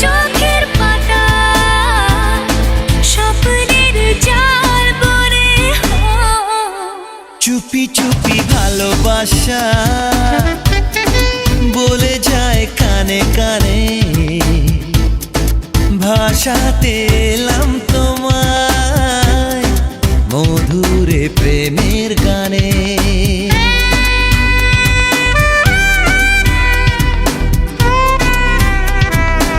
চোখের পাতা স্বপ্নের জাল বনে চুপি চুপি ভালোবাসা বলে যায় কানে কানে ভাষাতে এলাম